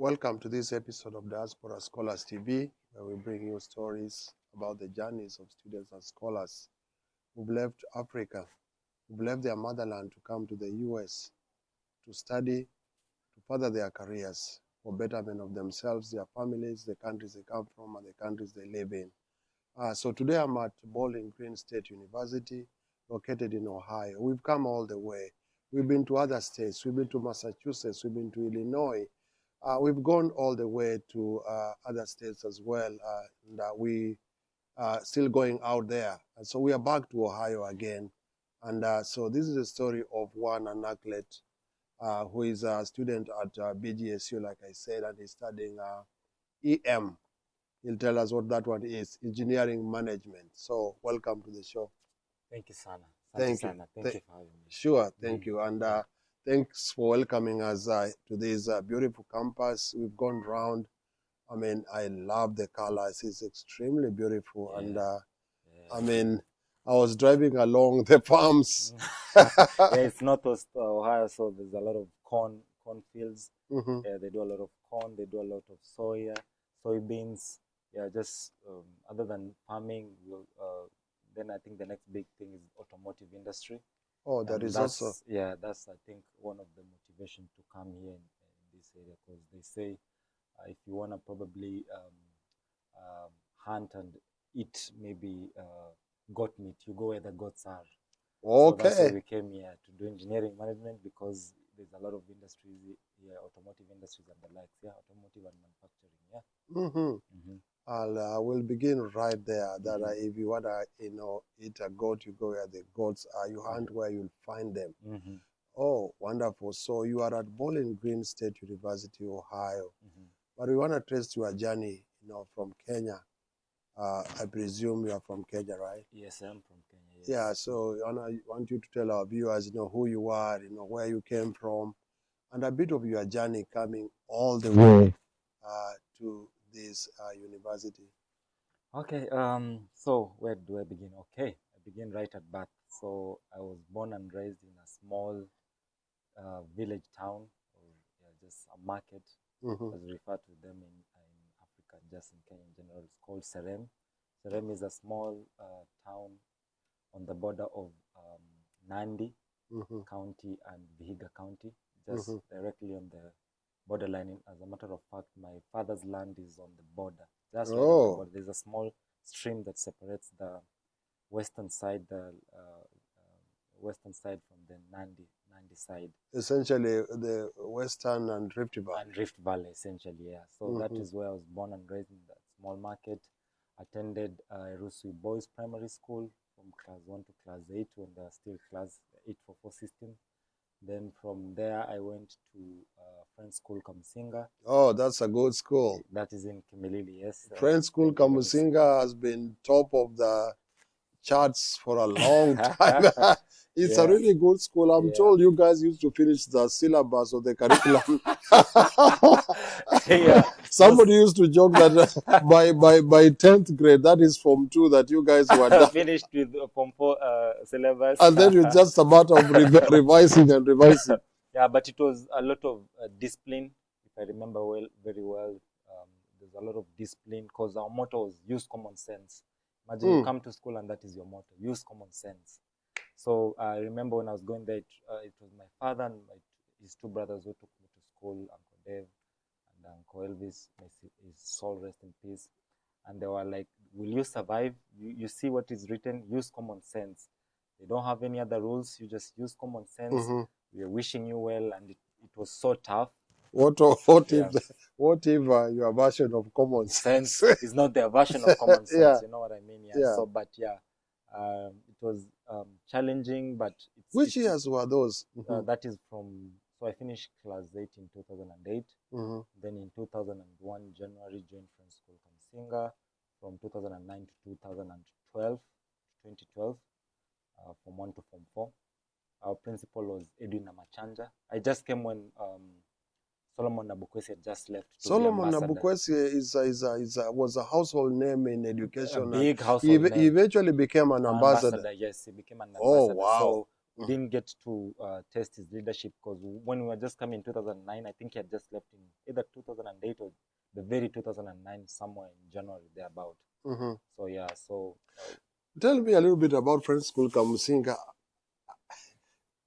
Welcome to this episode of Diaspora Scholars TV, where we bring you stories about the journeys of students and scholars who've left Africa, who've left their motherland to come to the US to study, to further their careers for betterment of themselves, their families, the countries they come from, and the countries they live in. So today I'm at Bowling Green State University, located in Ohio. We've come all the way. We've been to other states. We've been to Massachusetts. We've been to Illinois. We've gone all the way to other states as well, and we are still going out there. And so we are back to Ohio again. And so this is a story of one Anaclate, who is a student at BGSU, like I said, and he's studying EM. He'll tell us what that one is, engineering management. So welcome to the show. Thank you, Sana. Thank you. Thank you for having me. Sure, thank you. And thanks for welcoming us to this beautiful campus. We've gone round. I mean, I love the colors. It's extremely beautiful. Yeah. And I mean, I was driving along the farms. It's Northwest Ohio, so there's a lot of corn fields. Yeah, they do a lot of corn. They do a lot of soybeans. Yeah, just other than farming, then I think the next big thing is automotive industry. Oh, that's also... Yeah, that's, I think, one of the motivation to come here in this area, because they say if you want to probably hunt and eat maybe goat meat, you go where the goats are. Okay. So that's why we came here to do engineering management, because there's a lot of industries here, automotive industries and the likes, yeah, automotive and manufacturing, yeah. I will begin right there. That if you want to, eat a goat, you go where the goats are. You hunt where you'll find them. Oh, wonderful! So you are at Bowling Green State University, Ohio. But we want to trace your journey, from Kenya. I presume you are from Kenya, right? Yes, I'm from Kenya. Yes. Yeah. So I want you to tell our viewers, who you are, where you came from, and a bit of your journey coming all the way to this university. Okay, so where do I begin? Okay, I begin right at birth. So I was born and raised in a small village town, or just a market, as we refer to them in Africa, just in Kenya in general. It's called Serem. Serem is a small town on the border of Nandi County and Vihiga County, just directly on the borderline. As a matter of fact, my father's land is on the border. Just right on the border. There's a small stream that separates the western side, from the Nandi side. Essentially, the western and Rift Valley. And Rift Valley, essentially, yeah. So that is where I was born and raised, in that small market. Attended Jja Boys Primary School from class 1 to class 8, when they are still class 844 system. Then from there, I went to Friends School Kamusinga. Oh, that's a good school. That is in Kimilili, yes. Friends School Kamusinga has been top of the charts for a long time. It's a really good school. I'm told you guys used to finish the syllabus of the curriculum. Somebody used to joke that by 10th grade, that is Form 2, that you guys were done. Finished with Form 4 syllabus. And then it's just a matter of revising and revising. Yeah, but it was a lot of discipline, if I remember very well. There's a lot of discipline, because our motto was use common sense. Imagine you come to school and that is your motto, use common sense. So I remember when I was going there, it was my father and his two brothers who took me to school, Uncle Dave and Uncle Elvis, his soul rest in peace. And they were like, will you survive? You see what is written, use common sense. They don't have any other rules, you just use common sense. We are wishing you well, and it was so tough. What if your version of common sense is not their version of common sense? You know what I mean? Yeah. So, but it was challenging. But which years were those? That is from. So I finished class 8 in 2008. Then in 2001, January, joined Friends School Kamusinga. From 2009 to 2012, from 1 to Form 4. Our principal was Edwin Namachanja. I just came when Solomon Nabukwesi had just left. Solomon Nabukwesi was a household name in education. A big household name. He eventually became an ambassador. Yes, he became an ambassador. Oh, wow. So he didn't get to test his leadership, because when we were just coming in 2009, I think he had just left in either 2008 or the very 2009, somewhere in January, thereabout. So yeah, so tell me a little bit about Friends School Kamusinga.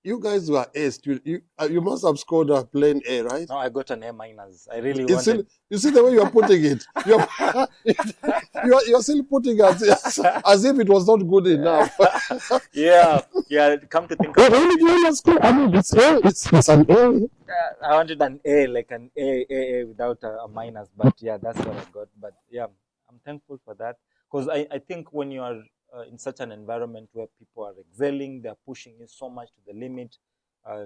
You guys were A's. You must have scored a plain A, right? no, I got an A minus. I really wanted. You see the way you are putting it. You're still putting it as if it was not good enough. yeah. Come to think of it, I mean, it's A. It's an A. I wanted an A, like an A without a minus. But yeah, that's what I got. But yeah, I'm thankful for that, because I think when you are in such an environment where people are excelling, they're pushing you so much to the limit,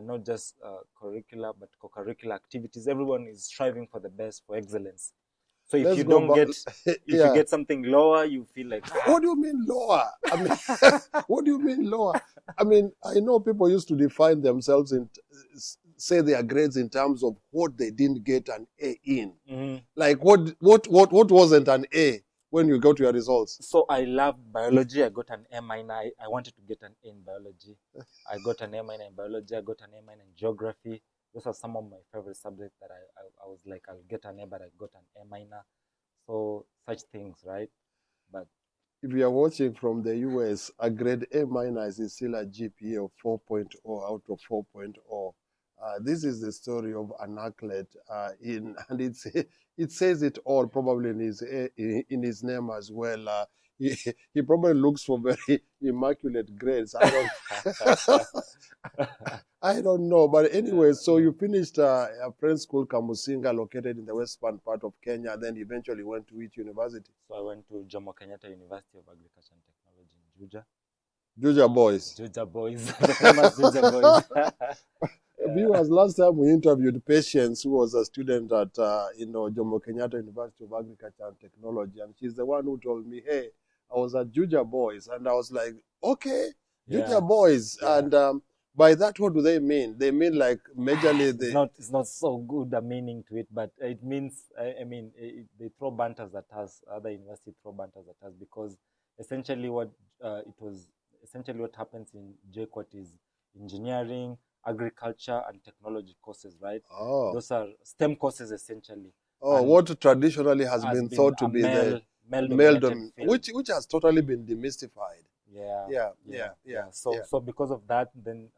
not just curricular, but co-curricular activities. Everyone is striving for the best, for excellence. So if you don't get, if you get something lower, you feel like, what do you mean lower? I mean, what do you mean lower? I mean, I know people used to define themselves in, say their grades in terms of what they didn't get an A in. Like what wasn't an A when you got your results? So I loved biology. I got an A minor. I wanted to get an A in biology. I got an A minor in biology. I got an A minor in geography. Those are some of my favorite subjects that I was like, I'll get an A, but I got an A minor. So such things, right? But if you are watching from the US, a grade A minus is still a GPA of 4.0 out of 4.0. This is the story of Anaclate, and it says it all probably in his name as well. He probably looks for very immaculate grades. I don't know, but anyway, so you finished a Friends School Kamusinga, located in the western part of Kenya, then eventually went to which university? So I went to Jomo Kenyatta University of Agriculture and Technology in Jja. Jja Boys. Jja Boys, the famous Jja Boys. Viewers, last time we interviewed Patience, who was a student at Jomo Kenyatta University of Agriculture and Technology, and she's the one who told me, hey, I was at Jja Boys, and I was like, okay, Jja Boys, and by that, what do they mean? They mean like majorly it's not so good a meaning to it, but it means, I mean, they throw banters at us, other universities throw banters at us, because essentially what happens in JKUAT is engineering, agriculture, and technology courses, right? Those are STEM courses essentially. What traditionally has been thought to be the male which has totally been demystified. So because of that, then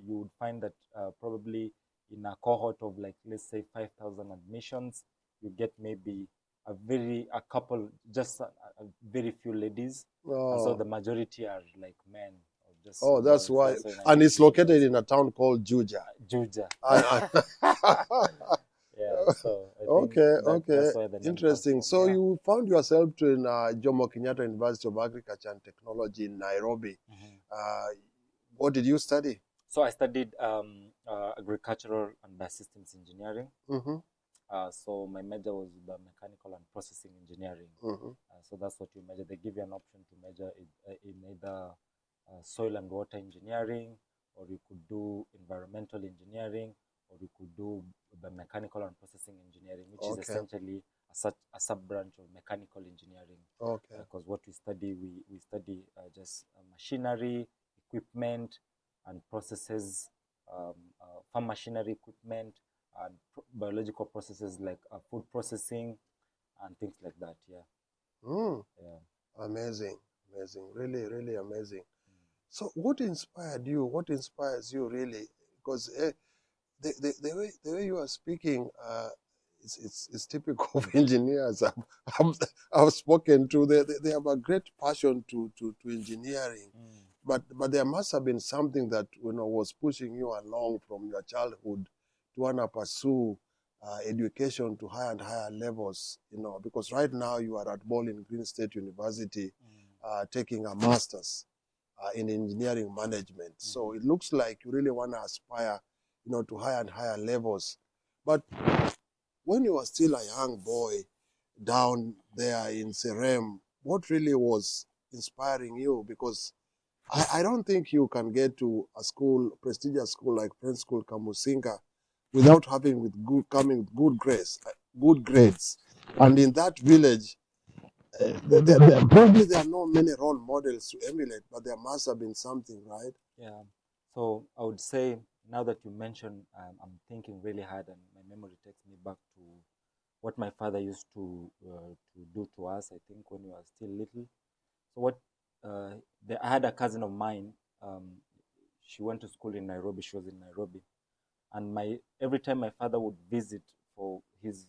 you would find that probably in a cohort of, like, let's say 5,000 admissions, you get maybe a very few ladies. And so the majority are like men. That's why. And it's located in a town called Jja. So okay. Interesting. So you found yourself in Jomo Kenyatta University of Agriculture and Technology in Nairobi. What did you study? So I studied agricultural and biosystems engineering. So my major was biomechanical and processing engineering. So that's what you major. They give you an option to major in either soil and water engineering, or you could do environmental engineering, or you could do biomechanical and processing engineering, which is essentially a sub-branch of mechanical engineering. Because what we study, we study just machinery, equipment, and processes, farm machinery equipment, and biological processes like food processing and things like that. Amazing, really, really amazing. So what inspired you? What inspires you really? Because the way you are speaking, it's typical of engineers I've spoken to. They have a great passion to engineering, but there must have been something that was pushing you along from your childhood to want to pursue education to higher and higher levels. Because right now you are at Bowling Green State University, taking a master's in engineering management. So it looks like you really want to aspire to higher and higher levels. But when you were still a young boy down there in Serem, what really was inspiring you? Because I don't think you can get to a school, prestigious school like Friends School Kamusinga, without coming with good grades. And in that village, probably there are not many role models to emulate, but there must have been something, right? So I would say, now that you mentioned, I'm thinking really hard, and my memory takes me back to what my father used to do to us. I think when we were still little. So what I had a cousin of mine. She went to school in Nairobi. She was in Nairobi, and every time my father would visit for his,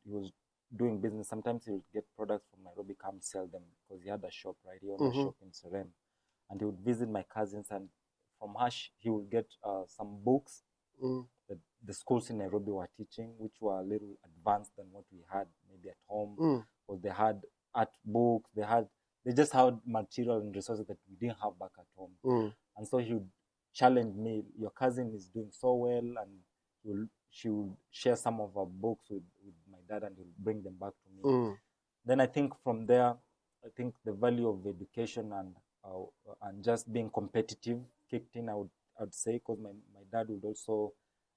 he was doing business. Sometimes he would get products from Nairobi, come sell them, because he had a shop, right? He owned a shop in Serem, and he would visit my cousins, and from her he would get some books that the schools in Nairobi were teaching, which were a little advanced than what we had maybe at home. Because they had art books, they just had material and resources that we didn't have back at home. And so he would challenge me, your cousin is doing so well, and she would share some of her books with my dad, and he'll bring them back to me. Then I think from there, I think the value of education and just being competitive kicked in, I would say, because my dad would also,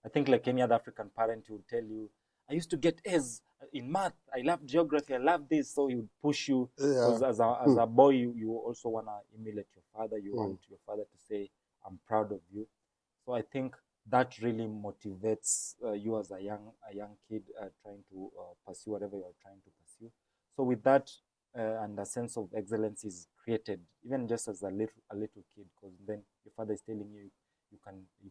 I think like any other African parent, he would tell you, I used to get A's in math, I love geography, I love this. So he would push you, because as a boy, you also want to emulate your father. You want your father to say, I'm proud of you. So I think that really motivates you as a young kid trying to pursue whatever you're trying to pursue. So with that, and a sense of excellence is created, even just as a little kid, because then your father is telling you, you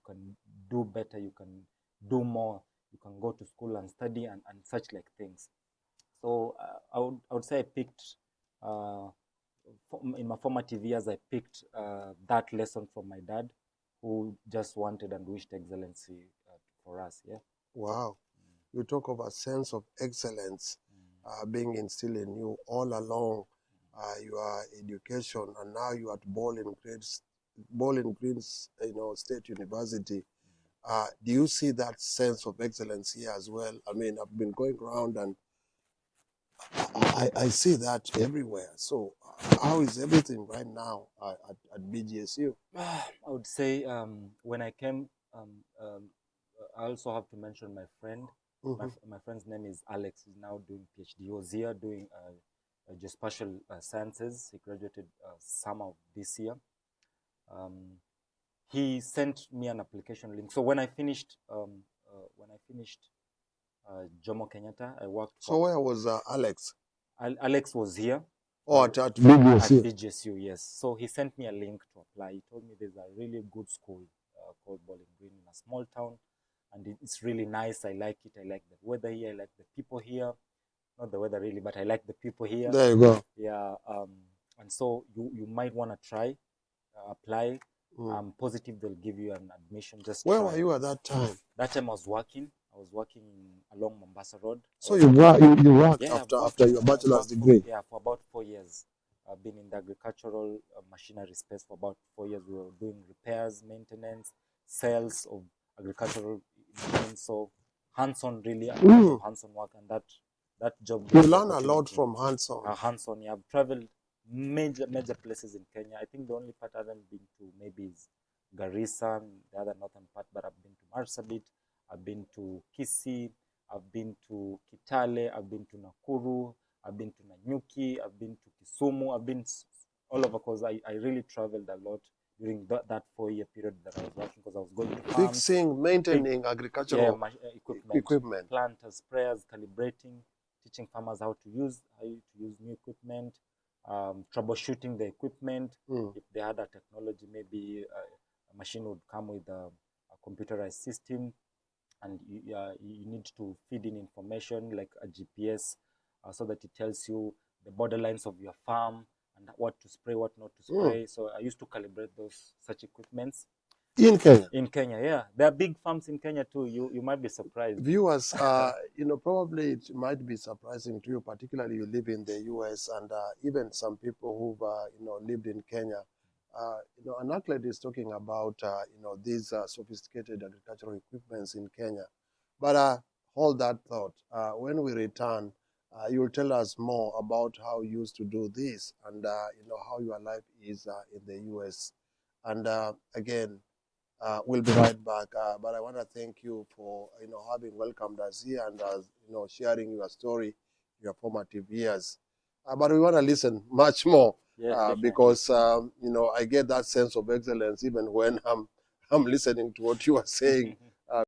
can do better, you can do more, you can go to school and study, and such like things. So I would say I picked in my formative years, I picked that lesson from my dad, who just wanted and wished excellency for us. Yeah. Wow. You talk of a sense of excellence being instilled in you all along your education, and now you are at Bowling Green, State University. Do you see that sense of excellence here as well? I mean, I've been going around, and I see that everywhere. So how is everything right now at BGSU? I would say when I came, I also have to mention my friend. My friend's name is Alex. He's now doing PhD. He was here doing geospatial sciences. He graduated summer of this year. He sent me an application link. So when I finished Jomo Kenyatta, I worked. So where was Alex? Alex was here. Oh, at BGSU. At BGSU, yes. So he sent me a link to apply. He told me there's a really good school called Bowling Green in a small town, and it's really nice. I like it. I like the weather here. I like the people here. Not the weather really, but I like the people here. There you go. Yeah. And so you might want to try, apply. I'm positive they'll give you an admission. Just where try. were you at that time? That time I was working. I was working along Mombasa Road. So you worked yeah, after your bachelor's degree? Yeah, for about 4 years. I've been in the agricultural machinery space for about 4 years. We were doing repairs, maintenance, sales of agricultural machines. So hands-on, really, hands-on work, and that job. You learn a lot from hands-on. Hands-on. Yeah, I've traveled major places in Kenya. I think the only part I haven't been to maybe is Garissa, the other northern part, but I've been to Marsabit, I've been to Kisii, I've been to Kitale, I've been to Nakuru, I've been to Nanyuki, I've been to Kisumu, I've been all over, because I really traveled a lot during that 4-year period that I was working, because I was going to farms, fixing, maintaining agricultural equipment, planters, sprayers, calibrating, teaching farmers how to use new equipment, troubleshooting the equipment. If they had a technology, maybe a machine would come with a computerized system, and you need to feed in information like a GPS, so that it tells you the borderlines of your farm and what to spray, what not to spray. So I used to calibrate such equipments. In Kenya? In Kenya, yeah. There are big farms in Kenya too. You might be surprised. Viewers, probably it might be surprising to you, particularly you live in the US, and even some people who've, lived in Kenya. Anaclate is talking about, these sophisticated agricultural equipments in Kenya. But hold that thought. When we return, you'll tell us more about how you used to do this, and, how your life is in the US. And again, we'll be right back. But I want to thank you for, having welcomed us here, and, sharing your story, your formative years. But we want to listen much more, because, I get that sense of excellence even when I'm I'm listening to what you are saying.